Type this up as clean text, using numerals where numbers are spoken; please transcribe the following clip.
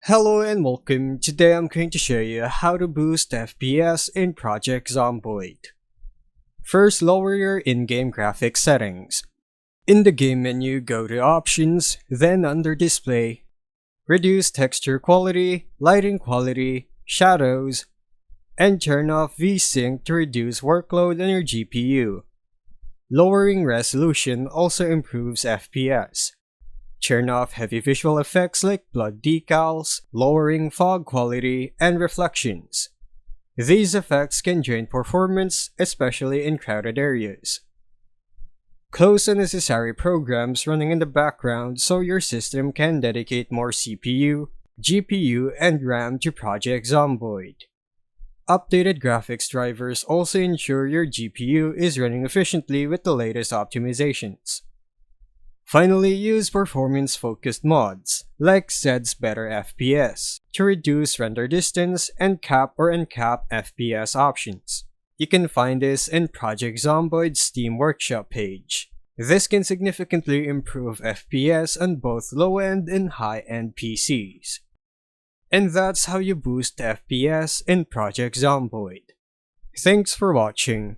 Hello and welcome. Today I'm going to show you how to boost FPS in Project Zomboid. First, lower your in-game graphics settings. In the game menu, go to Options, then under Display, reduce texture quality, lighting quality, shadows, and turn off VSync to reduce workload on your GPU. Lowering resolution also improves FPS. Turn off heavy visual effects like blood decals, lowering fog quality, and reflections. These effects can drain performance, especially in crowded areas. Close unnecessary programs running in the background so your system can dedicate more CPU, GPU, and RAM to Project Zomboid. Updated graphics drivers also ensure your GPU is running efficiently with the latest optimizations. Finally, use performance-focused mods, like Sets Better FPS, to reduce render distance and cap or uncap FPS options. You can find this in Project Zomboid's Steam Workshop page. This can significantly improve FPS on both low-end and high-end PCs. And that's how you boost FPS in Project Zomboid. Thanks for watching.